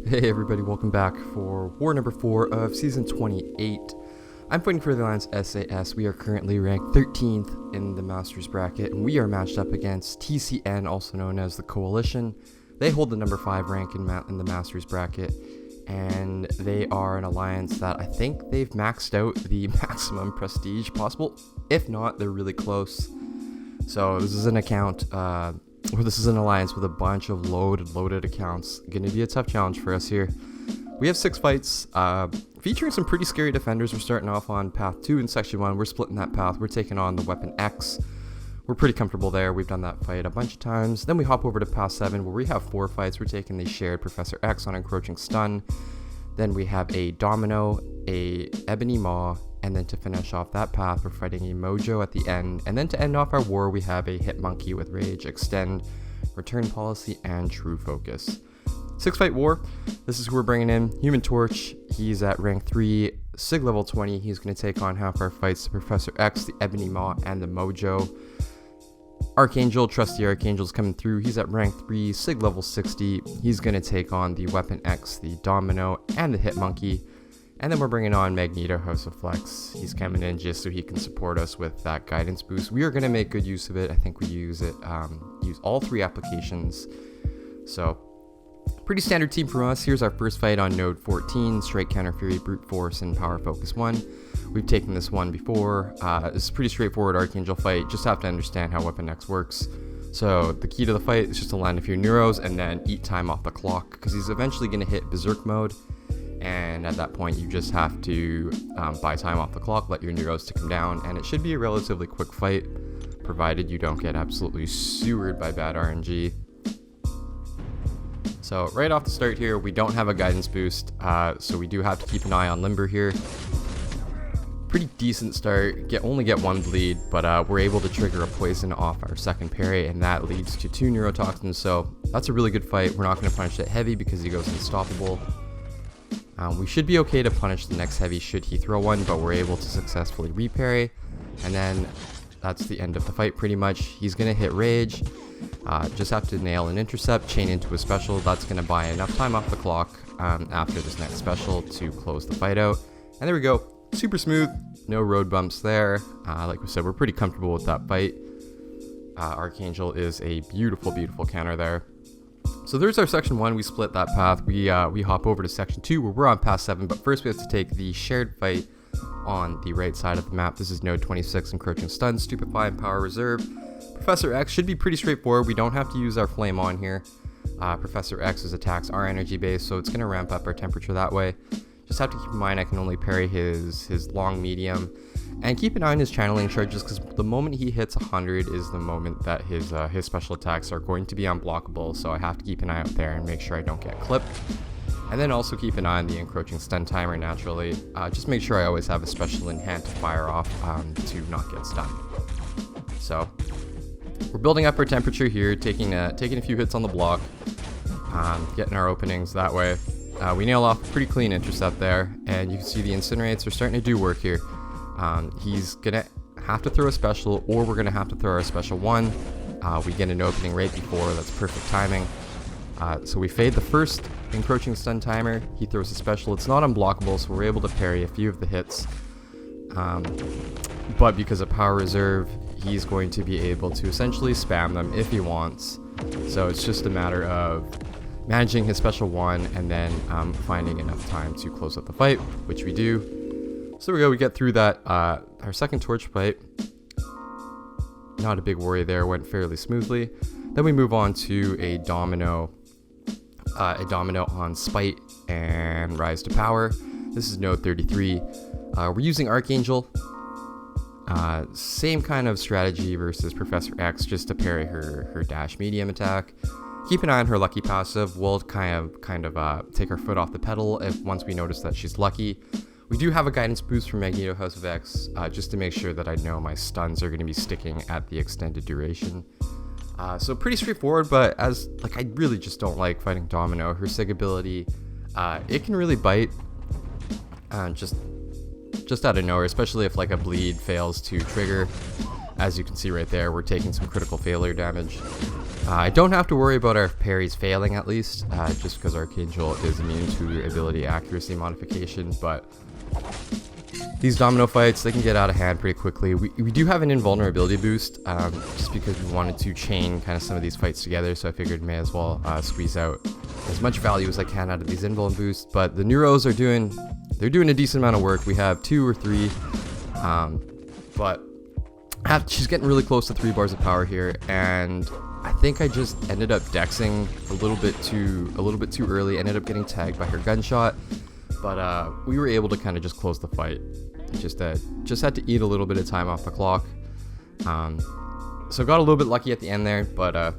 Hey everybody, welcome back for war number 4 of season 28. I'm fighting for the Alliance SAS. We are currently ranked 13th in the Masters bracket, and we are matched up against TCN, also known as the Coalition. They hold the number 5 rank in the Masters bracket, and they are an alliance that I think they've maxed out the maximum prestige possible. If not, they're really close. So this is an account, this is an alliance with a bunch of loaded accounts. Gonna be a tough challenge for us here. We have 6 fights, featuring some pretty scary defenders. We're starting off on path 2 in section 1. We're splitting that path. We're taking on the weapon X. We're pretty comfortable there. We've done that fight a bunch of times. Then we hop over to path 7 where we have 4 fights. We're taking the shared Professor X on Encroaching Stun. Then we have a Domino, a Ebony Maw, and then to finish off that path, we're fighting a Mojo at the end. And then to end off our war, we have a Hit Monkey with Rage, Extend, Return Policy, and True Focus. 6-fight war. This is who we're bringing in. Human Torch, he's at rank 3, Sig level 20. He's going to take on half our fights, the Professor X, the Ebony Maw, and the Mojo. Archangel, trusty Archangel's coming through. He's at rank 3, Sig level 60. He's going to take on the Weapon X, the Domino, and the Hit Monkey. And then we're bringing on Magneto, House of Flex. He's coming in just so he can support us with that guidance boost. We are going to make good use of it. I think we use all 3 applications. So, pretty standard team for us. Here's our first fight on node 14, Strike, Counter Fury, Brute Force, and Power Focus 1. We've taken this one before. This is a pretty straightforward Archangel fight. Just have to understand how Weapon X works. So the key to the fight is just to land a few neuros and then eat time off the clock, because he's eventually going to hit Berserk mode. And at that point, you just have to buy time off the clock, let your neuros tick him down, and it should be a relatively quick fight, provided you don't get absolutely sewered by bad RNG. So right off the start here, we don't have a guidance boost, so we do have to keep an eye on Limber here. Pretty decent start, only get 1 bleed, but we're able to trigger a poison off our second parry, and that leads to 2 neurotoxins, so that's a really good fight. We're not going to punish it heavy because he goes unstoppable. We should be okay to punish the next heavy should he throw one, but we're able to successfully reparry, and then that's the end of the fight pretty much. He's going to hit Rage, just have to nail an intercept, chain into a special. That's going to buy enough time off the clock after this next special to close the fight out. And there we go, super smooth, no road bumps there. Like we said, we're pretty comfortable with that fight. Archangel is a beautiful counter there. So there's our section 1. We split that path. We hop over to section 2 where we're on path 7, but first we have to take the shared fight on the right side of the map. This is node 26, Encroaching Stun, Stupefy, and Power Reserve. Professor X should be pretty straightforward. We don't have to use our flame on here. Professor X's attacks are energy based, so it's going to ramp up our temperature that way. Just have to keep in mind I can only parry his long medium. And keep an eye on his channeling charges, because the moment he hits 100 is the moment that his special attacks are going to be unblockable, so I have to keep an eye out there and make sure I don't get clipped. And then also keep an eye on the Encroaching Stun timer naturally. Just make sure I always have a special in hand to fire off to not get stunned. So, we're building up our temperature here, taking a few hits on the block, getting our openings that way. We nail off a pretty clean intercept there, and you can see the incinerates are starting to do work here. He's gonna have to throw a special, or we're gonna have to throw our special 1. We get an opening right before, that's perfect timing. So we fade the first Encroaching Stun timer, he throws a special, it's not unblockable, so we're able to parry a few of the hits. But because of Power Reserve, he's going to be able to essentially spam them if he wants. So it's just a matter of managing his special 1 and then finding enough time to close out the fight, which we do. So there we go, we get through that, our second torch fight. Not a big worry there, went fairly smoothly. Then we move on to a domino on Spite and Rise to Power. This is node 33. We're using Archangel. Same kind of strategy versus Professor X, just to parry her dash medium attack. Keep an eye on her lucky passive. We'll kind of take our foot off the pedal once we notice that she's lucky. We do have a guidance boost from Magneto, House of X, just to make sure that I know my stuns are going to be sticking at the extended duration. So pretty straightforward, but I really just don't like fighting Domino. Her Sig ability, it can really bite, just out of nowhere, especially if a bleed fails to trigger. As you can see right there, we're taking some critical failure damage. I don't have to worry about our parries failing, at least, just because Archangel is immune to ability accuracy modification, but these domino fights, they can get out of hand pretty quickly. We do have an invulnerability boost, just because we wanted to chain kind of some of these fights together, so I figured may as well squeeze out as much value as I can out of these invuln boosts. But the Neuros are doing a decent amount of work. We have 2 or 3, but she's getting really close to 3 bars of power here, and I think I just ended up dexing a little bit too early. Ended up getting tagged by her gunshot, but we were able to kind of just close the fight. Just had to eat a little bit of time off the clock. So got a little bit lucky at the end there, but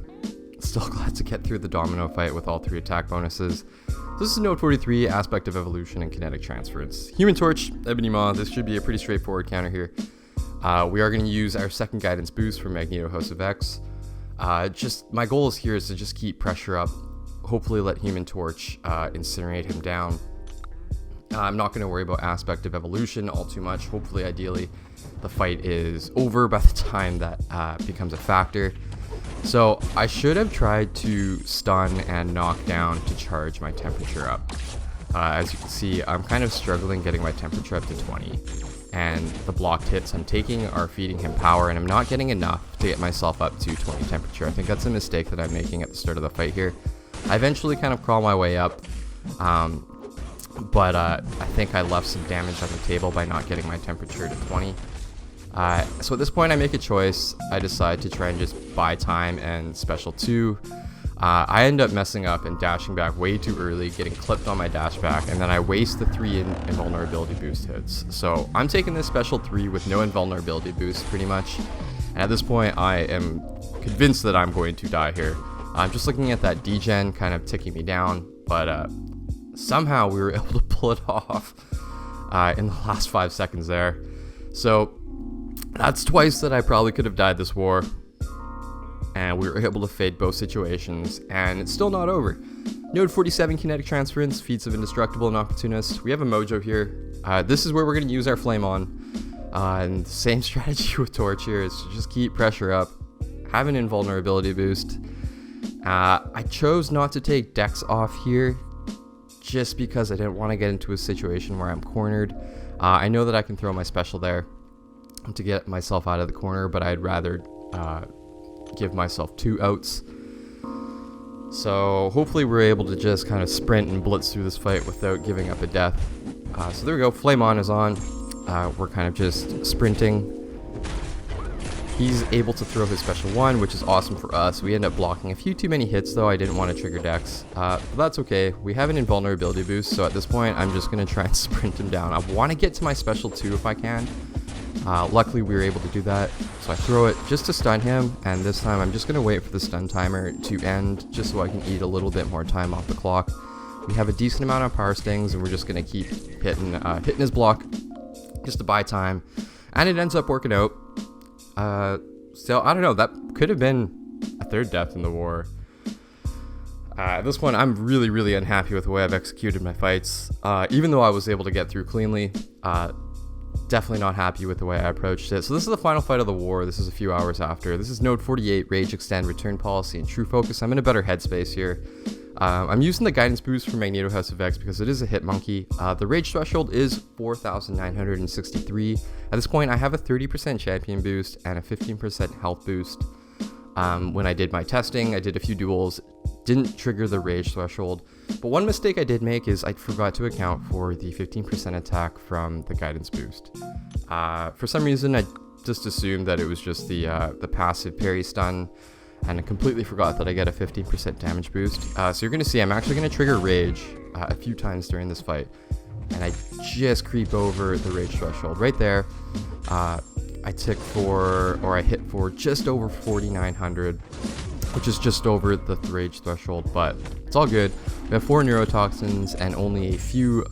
still glad to get through the domino fight with all 3 attack bonuses. So this is Node 43, Aspect of Evolution, and Kinetic Transference. Human Torch, Ebony Maw. This should be a pretty straightforward counter here. We are going to use our second guidance boost from Magneto, House of X. Just my goal is here is to just keep pressure up, hopefully let Human Torch incinerate him down. I'm not going to worry about Aspect of Evolution all too much. Hopefully, ideally, the fight is over by the time that becomes a factor. So I should have tried to stun and knock down to charge my temperature up. As you can see, I'm kind of struggling getting my temperature up to 20. And the blocked hits I'm taking are feeding him power, and I'm not getting enough to get myself up to 20 temperature. I think that's a mistake that I'm making at the start of the fight here. I eventually kind of crawl my way up, but I think I left some damage on the table by not getting my temperature to 20. So at this point I make a choice. I decide to try and just buy time and special 2. I end up messing up and dashing back way too early, getting clipped on my dash back, and then I waste the 3 invulnerability boost hits. So I'm taking this special 3 with no invulnerability boost pretty much, and at this point I am convinced that I'm going to die here. I'm just looking at that degen kind of ticking me down, but somehow we were able to pull it off in the last 5 seconds there. So that's twice that I probably could have died this war. And we were able to fade both situations, and it's still not over. Node 47, Kinetic Transference, Feats of Indestructible and Opportunist. We have a mojo here. This is where we're going to use our flame on. And the same strategy with Torch here is to just keep pressure up, have an invulnerability boost. I chose not to take Dex off here, just because I didn't want to get into a situation where I'm cornered. I know that I can throw my special there to get myself out of the corner, but I'd rather give myself 2 outs. So hopefully we're able to just kind of sprint and blitz through this fight without giving up a death. So there we go, Flame On is on. We're kind of just sprinting. He's able to throw his special 1, which is awesome for us. We end up blocking a few too many hits though. I didn't want to trigger Dex, but that's okay. We have an invulnerability boost, so at this point I'm just going to try and sprint him down. I want to get to my special 2 if I can. Luckily we were able to do that, so I throw it just to stun him, and this time I'm just going to wait for the stun timer to end just so I can eat a little bit more time off the clock. We have a decent amount of power stings, and we're just going to keep hitting his block just to buy time, and it ends up working out. So I don't know, that could have been a 3rd death in the war. At this point I'm really unhappy with the way I've executed my fights, even though I was able to get through cleanly. Definitely not happy with the way I approached it. So this is the final fight of the war. This is a few hours after. This is Node 48, Rage, Extend, Return Policy, and True Focus. I'm in a better headspace here. I'm using the guidance boost from Magneto, House of X because it is a hit monkey. The Rage threshold is 4,963. At this point, I have a 30% champion boost and a 15% health boost. When I did my testing, I did a few duels, didn't trigger the Rage threshold. But one mistake I did make is I forgot to account for the 15% attack from the guidance boost. For some reason, I just assumed that it was just the passive parry stun, and I completely forgot that I get a 15% damage boost. So you're going to see I'm actually going to trigger Rage a few times during this fight, and I just creep over the Rage threshold right there. I hit for just over 4,900, which is just over the Rage threshold, but it's all good. We have 4 neurotoxins and only a few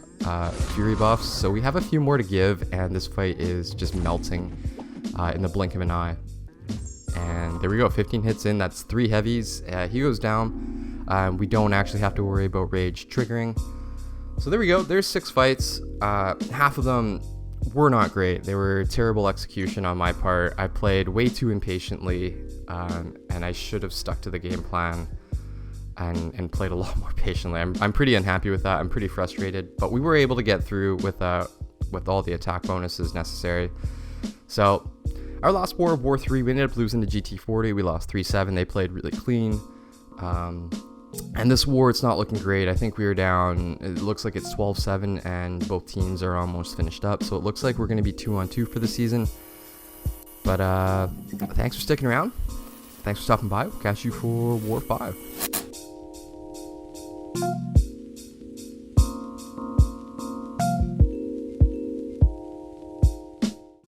fury buffs, so we have a few more to give, and this fight is just melting in the blink of an eye. And there we go, 15 hits in, that's 3 heavies. He goes down. We don't actually have to worry about Rage triggering. So there we go, there's 6 fights. Half of them were not great. They were terrible execution on my part. I played way too impatiently, and I should have stuck to the game plan and played a lot more patiently. I'm pretty unhappy with that. I'm pretty frustrated, but we were able to get through with all the attack bonuses necessary. So our last war of War 3, we ended up losing to GT40. We lost 3-7. They played really clean. And this war, it's not looking great. I think we were down, it looks like it's 12-7, and both teams are almost finished up. So it looks like we're going to be 2-on-2 for the season. But thanks for sticking around. Thanks for stopping by. We'll catch you for War 5.